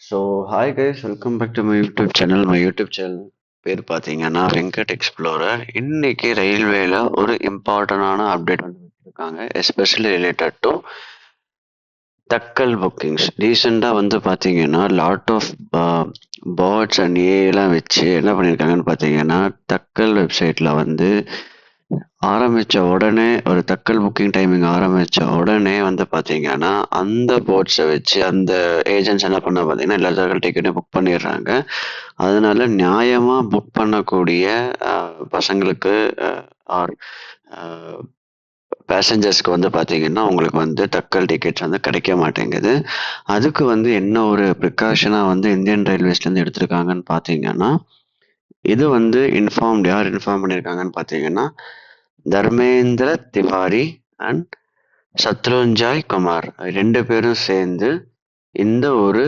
So hi guys, welcome back to my YouTube channel. My YouTube channel பேர் பார்த்தீங்கன்னா Venkat explorer. இன்னைக்கு ரயில்வேல ஒரு இம்பார்ட்டண்டான அப்டேட் வந்து வச்சுருக்காங்க, especially related to Tatkal bookings. ரீசெண்டாக வந்து பார்த்தீங்கன்னா லாட் ஆஃப் பாட்ஸ் அண்ட் ஏஐலாம் வச்சு என்ன பண்ணியிருக்காங்கன்னு பார்த்தீங்கன்னா, தக்கல் வெப்சைட்டில் வந்து ஆரம்பித்த உடனே ஒரு தக்கல் புக்கிங் டைமிங் ஆரம்பித்த உடனே வந்து பார்த்தீங்கன்னா, அந்த போட்ஸை வச்சு அந்த ஏஜென்ட்ஸ் என்ன பண்ண பார்த்தீங்கன்னா எல்லா தகவல் டிக்கெட்டையும் புக் பண்ணிடுறாங்க. அதனால நியாயமாக புக் பண்ணக்கூடிய பசங்களுக்கு ஆர் பேசஞ்சர்ஸ்க்கு வந்து பார்த்தீங்கன்னா உங்களுக்கு வந்து தக்கல் டிக்கெட்ஸ் வந்து கிடைக்க மாட்டேங்குது. அதுக்கு வந்து என்ன ஒரு ப்ரிகாஷனாக வந்து இந்தியன் ரயில்வேஸ்லேருந்து எடுத்திருக்காங்கன்னு பார்த்தீங்கன்னா, இது வந்து யார் இன்ஃபார்ம் பண்ணியிருக்காங்கன்னு பார்த்தீங்கன்னா, தர்மேந்திர திவாரி அண்ட் சத்ருஞ்சாய் குமார் 2 பேரும் சேர்ந்து இந்த ஒரு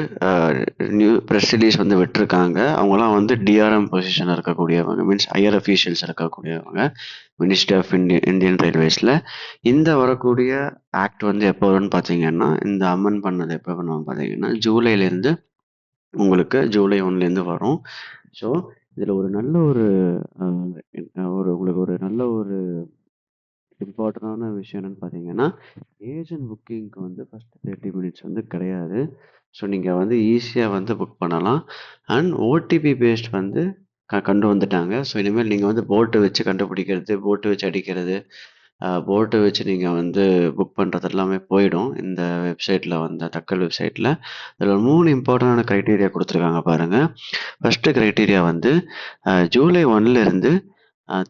ப்ரெஸ் ரிலீஸ் வந்து விட்டிருக்காங்க. அவங்கலாம் வந்து டிஆர்எம் பொசிஷனில் இருக்கக்கூடியவங்க, மீன்ஸ் ஹையர் அஃபீஷியல்ஸ் இருக்கக்கூடியவங்க மினிஸ்ட்ரி ஆஃப் இந்தியன் ரயில்வேஸில். இந்த வரக்கூடிய ஆக்ட் வந்து எப்போ வரும்னு பார்த்தீங்கன்னா, இந்த அமெண்ட் பண்ணது எப்போ பண்ணுவாங்க பார்த்தீங்கன்னா ஜூலைலேருந்து ஜூலை 1லேருந்து வரும். ஸோ இதில் ஒரு நல்ல உங்களுக்கு ஒரு நல்ல ஒரு இம்பார்ட்டண்டான விஷயம் என்னன்னு பார்த்தீங்கன்னா, ஏஜென்ட் புக்கிங்க்கு வந்து ஃபஸ்ட்டு 30 மினிட்ஸ் வந்து கிடையாது. ஸோ நீங்கள் வந்து ஈஸியாக வந்து புக் பண்ணலாம். அண்ட் ஓடிபி பேஸ்ட் வந்து கொண்டு வந்துட்டாங்க. ஸோ இனிமேல் நீங்கள் வந்து போட்டு வச்சு கண்டுபிடிக்கிறது, போட்டு வச்சு அடிக்கிறது, போட்டு வச்சு நீங்கள் வந்து புக் பண்ணுறது எல்லாமே போயிடும் இந்த வெப்சைட்டில் வந்து தக்கல் வெப்சைட்டில். இதில் ஒரு 3 இம்பார்ட்டண்டான க்ரைட்டீரியா கொடுத்துருக்காங்க பாருங்கள். ஃபஸ்ட்டு க்ரைட்டீரியா வந்து ஜூலை 1லேருந்து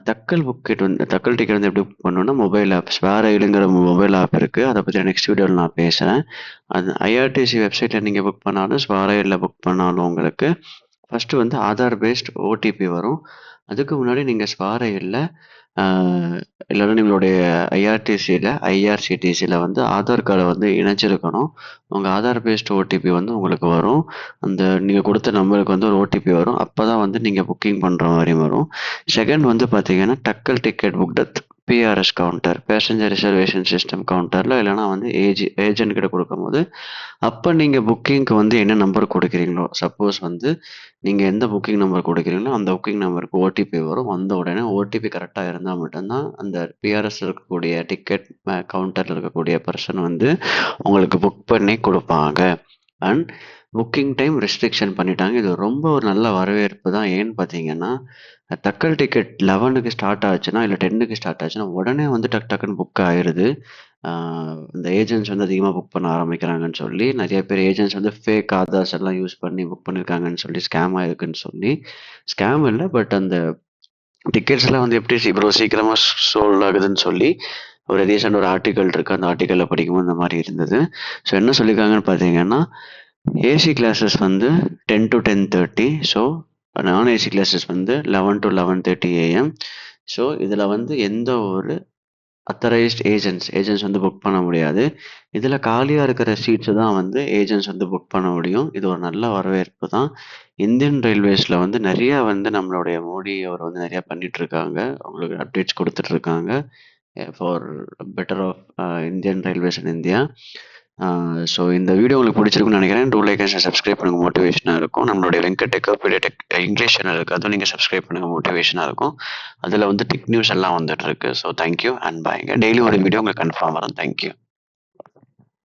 தக்கல் டிக்கெட் வந்து எப்படி புக் பண்ணணும்னா, மொபைல் ஆப் ஸ்வேர் ரயிலுங்கிற மொபைல் ஆப் இருக்குது. அதை பற்றி நெக்ஸ்ட் வீடியோவில் நான் பேசுகிறேன். அது ஐஆர்டிசி வெப்சைட்டில் நீங்கள் புக் பண்ணாலும் ஸ்வேர் ரயிலில் புக் பண்ணாலும் உங்களுக்கு ஃபஸ்ட்டு வந்து ஆதார் பேஸ்ட் ஓடிபி வரும். அதுக்கு முன்னாடி நீங்கள் ஸ்வேர் ரயிலில் இல்லைன்னா உங்களுடைய ஐஆர்சிடிசியில் வந்து ஆதார் கார்டை வந்து இணைச்சிருக்கணும். உங்கள் ஆதார் பேஸ்ட் ஓடிபி வந்து உங்களுக்கு வரும். அந்த நீங்கள் கொடுத்த நம்பருக்கு வந்து ஒரு ஓடிபி வரும். அப்போ தான் வந்து நீங்கள் புக்கிங் பண்ணுற மாதிரி வரும். செகண்ட் வந்து பார்த்தீங்கன்னா, tatkal ticket book at PRS counter, passenger reservation system கவுண்டரில், இல்லைனா வந்து ஏஜென்ட் கிட்ட கொடுக்கும்போது, அப்போ நீங்கள் புக்கிங்க்கு வந்து என்ன நம்பர் கொடுக்குறீங்களோ, சப்போஸ் வந்து நீங்கள் எந்த புக்கிங் நம்பர் கொடுக்குறீங்களோ அந்த புக்கிங் நம்பருக்கு ஓடிபி வரும். வந்த உடனே ஓடிபி கரெக்டாக இருந்தால் மட்டும்தான் அந்த பிஆர்எஸ் இருக்கக்கூடிய டிக்கெட் கவுண்டரில் இருக்கக்கூடிய பர்சன் வந்து உங்களுக்கு புக் பண்ணி கொடுப்பாங்க. அண்ட் புக்கிங் டைம் ரெஸ்ட்ரிக்ஷன் பண்ணிட்டாங்க. இது ரொம்ப ஒரு நல்ல வரவேற்பு தான். ஏன்னு பார்த்தீங்கன்னா, தக்கல் டிக்கெட் 11க்கு ஸ்டார்ட் ஆச்சுன்னா, இல்லை 10க்கு ஸ்டார்ட் ஆச்சுன்னா உடனே வந்து டக்குன்னு புக் ஆயிடுது. இந்த ஏஜென்ட்ஸ் வந்து அதிகமாக புக் பண்ண ஆரம்பிக்கிறாங்கன்னு சொல்லி, நிறைய பேர் ஏஜென்ட்ஸ் வந்து ஃபேக் ஆதார்ஸ் எல்லாம் யூஸ் பண்ணி புக் பண்ணியிருக்காங்கன்னு சொல்லி, ஸ்கேம் ஆயிருக்குன்னு சொல்லி, ஸ்கேம் இல்லை, பட் அந்த டிக்கெட்ஸ்லாம் வந்து எப்படி இவ்வளோ சீக்கிரமாக சோல்ட் ஆகுதுன்னு சொல்லி ஒரு ரீசெண்ட் ஒரு ஆர்டிக்கல் இருக்குது. அந்த ஆர்டிக்கலில் படிக்கும்போது இந்த மாதிரி இருந்தது. ஸோ என்ன சொல்லியிருக்காங்கன்னு பார்த்தீங்கன்னா, ஏசி கிளாஸஸ் வந்து 10 to 10:30. ஸோ நான் ஏசி கிளாஸஸ் வந்து 11 to 11:30 AM. ஸோ இதில் வந்து எந்த ஒரு அத்தரைஸ்ட் ஏஜென்ட்ஸ் வந்து புக் பண்ண முடியாது. இதில் காலியாக இருக்கிற சீட்ஸு தான் வந்து ஏஜென்ட்ஸ் வந்து புக் பண்ண முடியும். இது ஒரு நல்ல வரவேற்பு தான். இந்தியன் ரயில்வேஸில் வந்து நிறையா வந்து நம்மளுடைய மோடி அவர் வந்து நிறையா பண்ணிகிட்ருக்காங்க. அவங்களுக்கு அப்டேட்ஸ் கொடுத்துட்ருக்காங்க for better off Indian Railways in India. So இந்த வீடியோ உங்களுக்கு பிடிச்சிருக்குன்னு நினைக்கிறேன். டூ லைக் அண்ட் சப்ஸ்கிரைப் பண்ணுங்கள், மோட்டிவேஷனாக இருக்கும். நம்மளுடைய வெங்கட் டெக் இங்கிலீஷ் சேனல் இருக்குது, அதுவும் நீங்கள் சப்ஸ்கிரைப் பண்ணுங்கள், மோட்டிவேஷனாக இருக்கும். அதில் வந்து டெக் நியூஸ் எல்லாம் வந்துட்டு இருக்கு. ஸோ தேங்க்யூ அண்ட் பாய்ங்க. டெய்லி ஒரு வீடியோ உங்களுக்கு கன்ஃபார்ம் வரும். தேங்க்யூ.